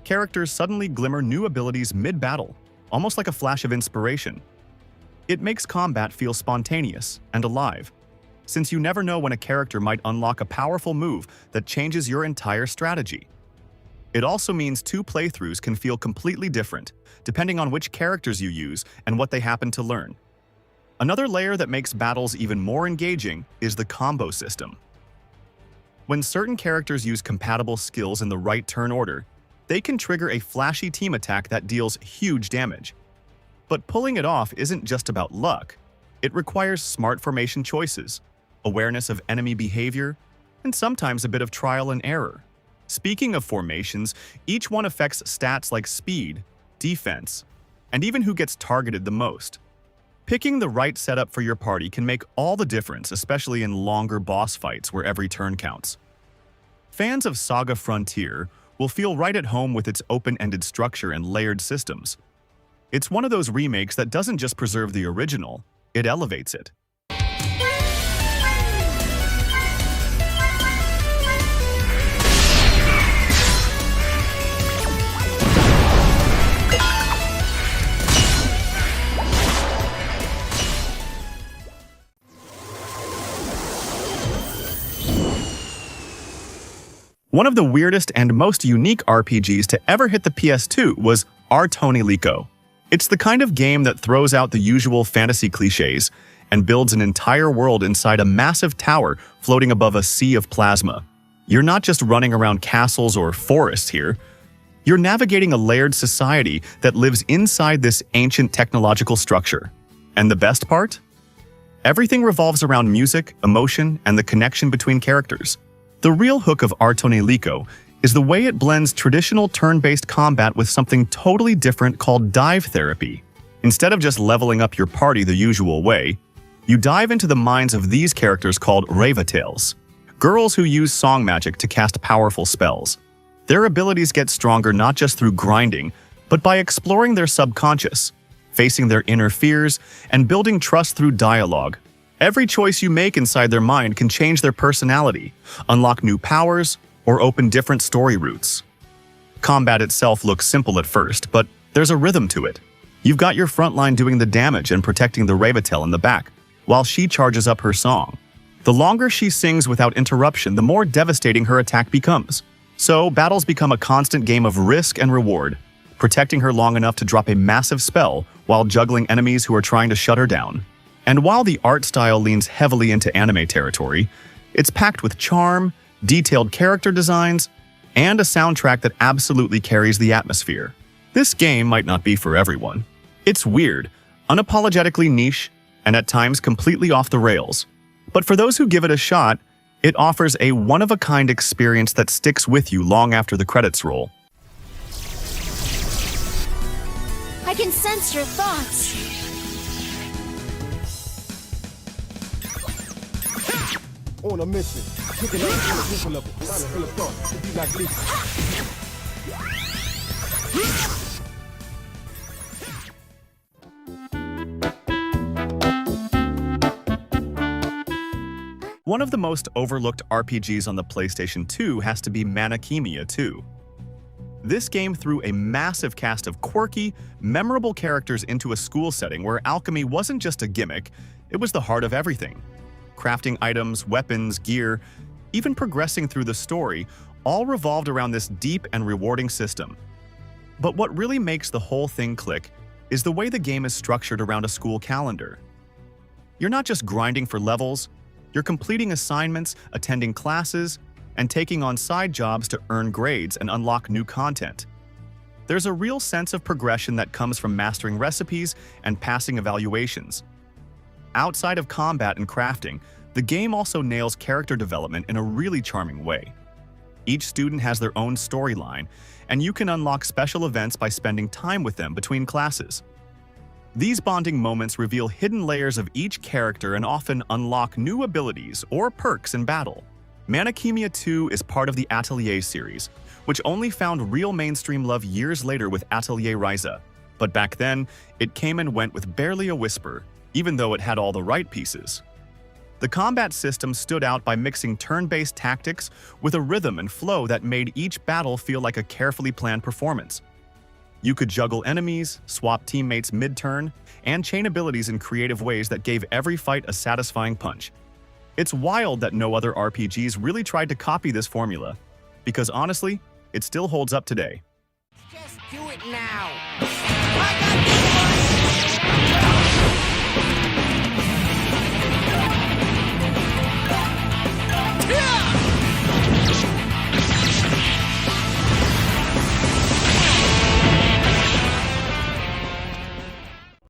characters suddenly glimmer new abilities mid-battle, almost like a flash of inspiration. It makes combat feel spontaneous and alive, since you never know when a character might unlock a powerful move that changes your entire strategy. It also means two playthroughs can feel completely different, depending on which characters you use and what they happen to learn. Another layer that makes battles even more engaging is the combo system. When certain characters use compatible skills in the right turn order, they can trigger a flashy team attack that deals huge damage. But pulling it off isn't just about luck. It requires smart formation choices, awareness of enemy behavior, and sometimes a bit of trial and error. Speaking of formations, each one affects stats like speed, defense, and even who gets targeted the most. Picking the right setup for your party can make all the difference, especially in longer boss fights where every turn counts. Fans of Saga Frontier will feel right at home with its open-ended structure and layered systems. It's one of those remakes that doesn't just preserve the original, it elevates it. One of the weirdest and most unique RPGs to ever hit the PS2 was Artoni Liko. It's the kind of game that throws out the usual fantasy cliches and builds an entire world inside a massive tower floating above a sea of plasma. You're not just running around castles or forests here. You're navigating a layered society that lives inside this ancient technological structure. And the best part? Everything revolves around music, emotion, and the connection between characters. The real hook of Artoni Liko is the way it blends traditional turn-based combat with something totally different called dive therapy. Instead of just leveling up your party the usual way, you dive into the minds of these characters called Ravatales, girls who use song magic to cast powerful spells. Their abilities get stronger not just through grinding, but by exploring their subconscious, facing their inner fears, and building trust through dialogue. Every choice you make inside their mind can change their personality, unlock new powers, or open different story routes. Combat itself looks simple at first, but there's a rhythm to it. You've got your front line doing the damage and protecting the Ravatel in the back, while she charges up her song. The longer she sings without interruption, the more devastating her attack becomes. So, battles become a constant game of risk and reward, protecting her long enough to drop a massive spell while juggling enemies who are trying to shut her down. And while the art style leans heavily into anime territory, it's packed with charm, detailed character designs, and a soundtrack that absolutely carries the atmosphere. This game might not be for everyone. It's weird, unapologetically niche, and at times completely off the rails. But for those who give it a shot, it offers a one-of-a-kind experience that sticks with you long after the credits roll. I can sense your thoughts. On a mission, kicking ass on a different level. Trying to fill a thought to be like Lisa. One of the most overlooked RPGs on the PlayStation 2 has to be Manakimia 2. This game threw a massive cast of quirky, memorable characters into a school setting where alchemy wasn't just a gimmick, it was the heart of everything. Crafting items, weapons, gear, even progressing through the story, all revolved around this deep and rewarding system. But what really makes the whole thing click is the way the game is structured around a school calendar. You're not just grinding for levels, you're completing assignments, attending classes, and taking on side jobs to earn grades and unlock new content. There's a real sense of progression that comes from mastering recipes and passing evaluations. Outside of combat and crafting, the game also nails character development in a really charming way. Each student has their own storyline, and you can unlock special events by spending time with them between classes. These bonding moments reveal hidden layers of each character and often unlock new abilities or perks in battle. Manakimia 2 is part of the Atelier series, which only found real mainstream love years later with Atelier Ryza. But back then, it came and went with barely a whisper, even though it had all the right pieces. The combat system stood out by mixing turn-based tactics with a rhythm and flow that made each battle feel like a carefully planned performance. You could juggle enemies, swap teammates mid-turn, and chain abilities in creative ways that gave every fight a satisfying punch. It's wild that no other RPGs really tried to copy this formula, because honestly, it still holds up today. Just do it now. I got